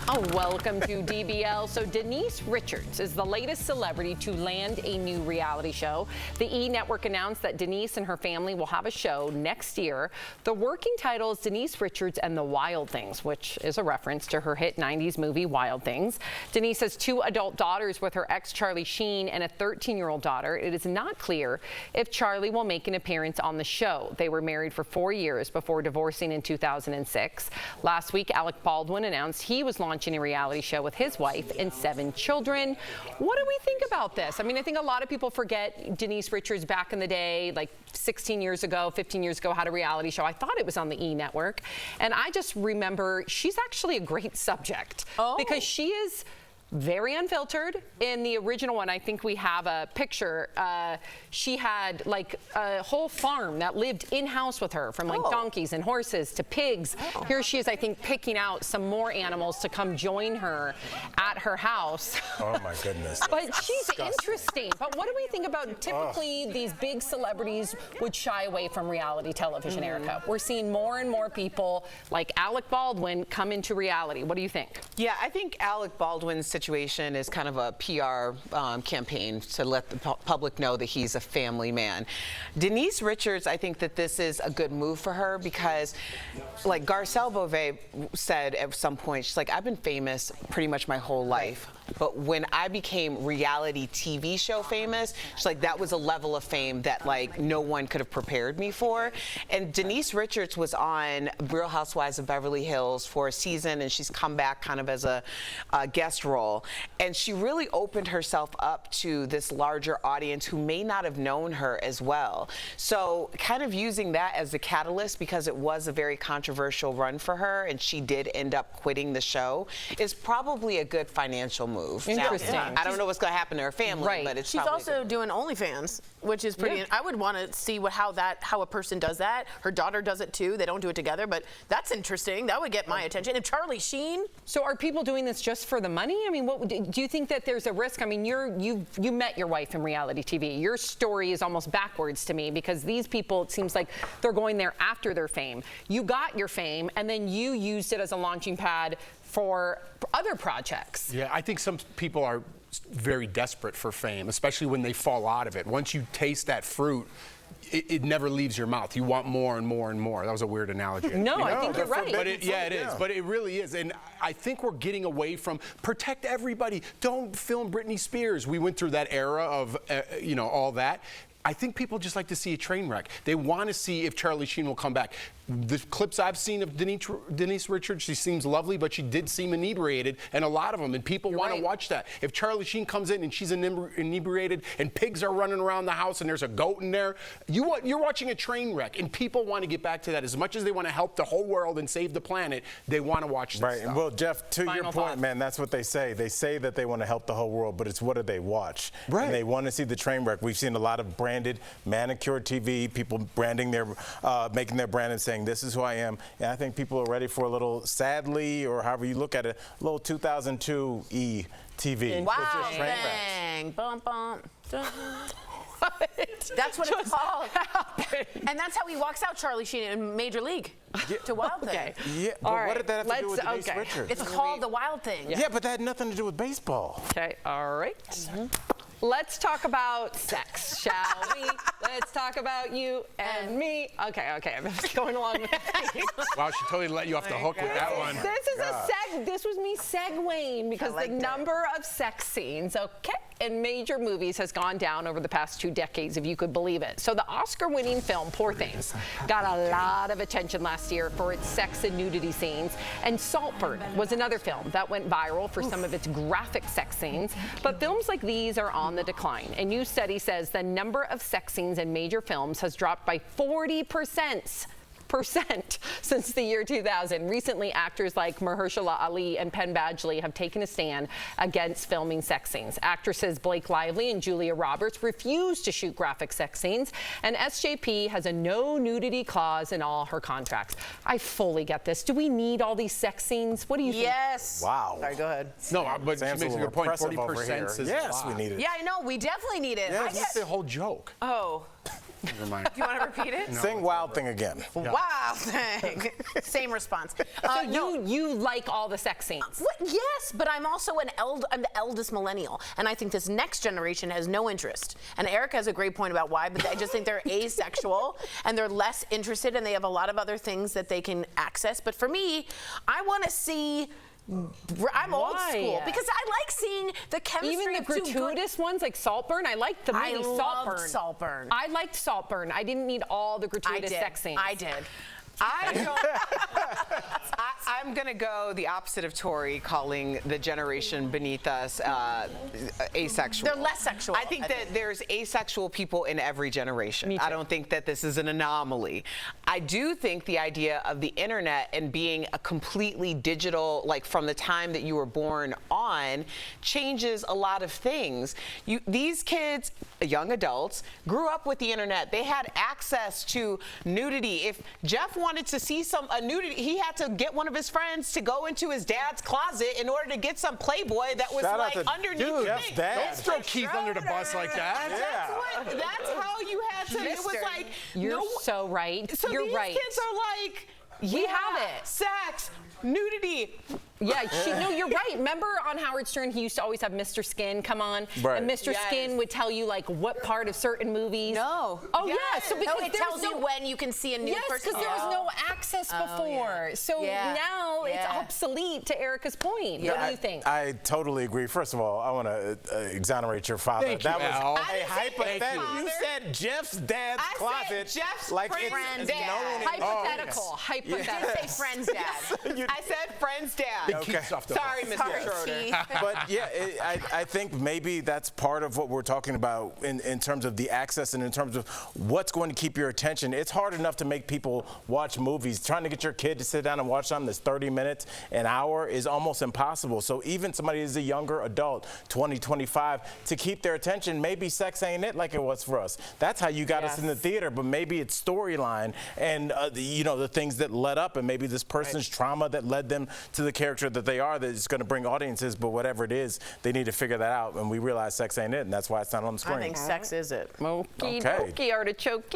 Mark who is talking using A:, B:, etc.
A: Oh, welcome to DBL. So Denise Richards is the latest celebrity to land a new reality show. The E! Network announced that Denise and her family will have a show next year. The working title is Denise Richards and the Wild Things, which is a reference to her hit 90s movie Wild Things. Denise has 2 adult daughters with her ex Charlie Sheen and a 13-year-old daughter. It is not clear if Charlie will make an appearance on the show. They were married for 4 years before divorcing in 2006. Last week, Alec Baldwin announced he was launching a reality show with his wife and 7 children. What do we think about this? I mean, I think a lot of people forget Denise Richards back in the day, like 16 years ago, 15 years ago, had a reality show. I thought it was on the E! Network. And I just remember she's actually a great subject because she is very unfiltered. In the original one, I think we have a picture. She had like a whole farm that lived in-house with her, from like donkeys and horses to pigs. Here she is, I think, picking out some more animals to come join her at her house.
B: Oh my goodness.
A: But she's interesting. But what do we think about typically these big celebrities would shy away from reality television, Erica? We're seeing more and more people like Alec Baldwin come into reality. What do you think?
C: Yeah, I think Alec Baldwin's situation is kind of a PR campaign to let the public know that he's a family man. Denise Richards, I think that this is a good move for her because, like Garcelle Beauvais said at some point, she's like, I've been famous pretty much my whole life. But when I became reality TV show famous, she's like, that was a level of fame that like no one could have prepared me for. And Denise Richards was on Real Housewives of Beverly Hills for a season, and she's come back kind of as a guest role. And she really opened herself up to this larger audience who may not have known her as well. So kind of using that as the catalyst, because it was a very controversial run for her, and she did end up quitting the show, is probably a good financial move.
A: Interesting.
C: Now, I don't know what's going to happen to her family, but it's
D: she's
C: probably
D: also doing OnlyFans, which is pretty. I would want to see how a person does that. Her daughter does it too. They don't do it together, but that's interesting. That would get my attention. And Charlie Sheen.
A: So are people doing this just for the money? I mean, what do you think that there's a risk? I mean, you met your wife in reality TV. Your story is almost backwards to me because these people, it seems like they're going there after their fame. You got your fame, and then you used it as a launching pad for other projects.
B: Yeah, I think some people are very desperate for fame, especially when they fall out of it. Once you taste that fruit, it never leaves your mouth. You want more and more and more. That was a weird analogy.
A: No, I think you're right.
B: But it is. But it really is. And I think we're getting away from protect everybody. Don't film Britney Spears. We went through that era of, all that. I think people just like to see a train wreck. They want to see if Charlie Sheen will come back. The clips I've seen of Denise Richards, she seems lovely, but she did seem inebriated, and a lot of them, and people want to watch that. If Charlie Sheen comes in and she's inebriated and pigs are running around the house and there's a goat in there, you're watching a train wreck, and people want to get back to that. As much as they want to help the whole world and save the planet, they want to watch this stuff.
E: Well, Jeff, to your point, man, that's what they say. They say that they want to help the whole world, but it's what do they watch? Right. And they want to see the train wreck. We've seen a lot of branded, manicured TV, people branding their, making their brand and saying, this is who I am. And I think people are ready for a little, sadly, or however you look at it, a little 2002 E! TV.
D: Wow, bang, bum, bum. That's what it's called. And that's how he walks out, Charlie Sheen, in Major League to Wild Thing.
E: Yeah, but what did that have to do with Denise Richards?
D: It's called The Wild Thing.
E: Yeah, but that had nothing to do with baseball.
A: Okay, all right. Let's talk about sex, shall we? Let's talk about you and me. Okay, I'm going along with it.
B: Wow, she totally let you off the hook with that one.
A: This was me segueing because the number of sex scenes, in major movies has gone down over the past 2 decades, if you could believe it. So the Oscar-winning film, Poor Things, got a lot of attention last year for its sex and nudity scenes. And Saltburn was another film that went viral for some of its graphic sex scenes. But films like these are on the decline. A new study says the number of sex scenes in major films has dropped by 40% since the year 2000. Recently, actors like Mahershala Ali and Penn Badgley have taken a stand against filming sex scenes. Actresses Blake Lively and Julia Roberts refuse to shoot graphic sex scenes, and SJP has a no nudity clause in all her contracts. I fully get this. Do we need all these sex scenes? What do you think?
D: Yes.
E: Wow.
D: Sorry, go ahead.
B: No, but she makes a good point. 40% is
E: yes, we need it.
D: Yeah, I know. We definitely need it.
B: Yeah, that's the whole joke.
D: Oh.
B: Never mind.
D: Do you want to repeat it?
E: Sing Wild Thing again.
D: Wow, thing. Same response.
A: So you like all the sex scenes?
D: Yes, but I'm also I'm the eldest millennial, and I think this next generation has no interest. And Erica has a great point about why, but I just think they're asexual and they're less interested, and they have a lot of other things that they can access. But for me, I want to see. I'm old school because I like seeing the chemistry.
A: Even the
D: of two good-
A: gratuitous ones like Saltburn. I liked the movie
D: I
A: Saltburn.
D: loved Saltburn.
A: I liked Saltburn. I didn't need all the gratuitous sex scenes.
D: I did.
C: I'm going to go the opposite of Tori, calling the generation beneath us asexual.
D: They're less sexual.
C: I think that there's asexual people in every generation. I don't think that this is an anomaly. I do think the idea of the internet and being a completely digital, like from the time that you were born on, changes a lot of things. These kids, young adults, grew up with the internet. They had access to nudity. If Jeff wanted to see a nudity, he had to get one of his friends to go into his dad's closet in order to get some Playboy that was underneath
E: Jeff's
C: the
E: dad.
B: Don't throw Keith under the bus like that.
C: That's how you had to. It was like
A: You're so right.
C: So
A: You're
C: these
A: right.
C: kids are like,
A: We have it.
C: Sex, nudity.
A: Yeah, no, you're right. Remember on Howard Stern, he used to always have Mr. Skin come on,
E: Right.
A: and Mr. Skin would tell you like what part of certain movies.
C: No.
A: Oh yeah. So because
D: it
A: there's
D: tells you when you can see a nude
A: Yes,
D: person.
A: because there was no access before. So now it's obsolete. To Erica's point, what do you think?
E: I totally agree. First of all, I want to exonerate your father.
B: Thank
E: that
B: you,
E: was
B: Al.
E: a hypothetical. You said Jeff's dad's closet.
C: Jeff's
E: like
C: friend's
E: it's
C: dad.
E: known in-
A: Hypothetical.
E: Oh, yes.
A: Hypothetical.
D: Say friend's dad.
C: I said friend's dad.
B: Okay.
C: Sorry, Mr. Schroeder.
E: But yeah, I think maybe that's part of what we're talking about in terms of the access and in terms of what's going to keep your attention. It's hard enough to make people watch movies. Trying to get your kid to sit down and watch something that's 30 minutes, an hour is almost impossible. So even somebody who's a younger adult, 20, 25, to keep their attention, maybe sex ain't it like it was for us. That's how you got us in the theater, but maybe it's storyline and the things that led up, and maybe this person's trauma that led them to the character that they are that is going to bring audiences. But whatever it is, they need to figure that out, and we realize sex ain't it, and that's why it's not on the screen.
D: I think sex is it.
A: Okie dokie, artichoke.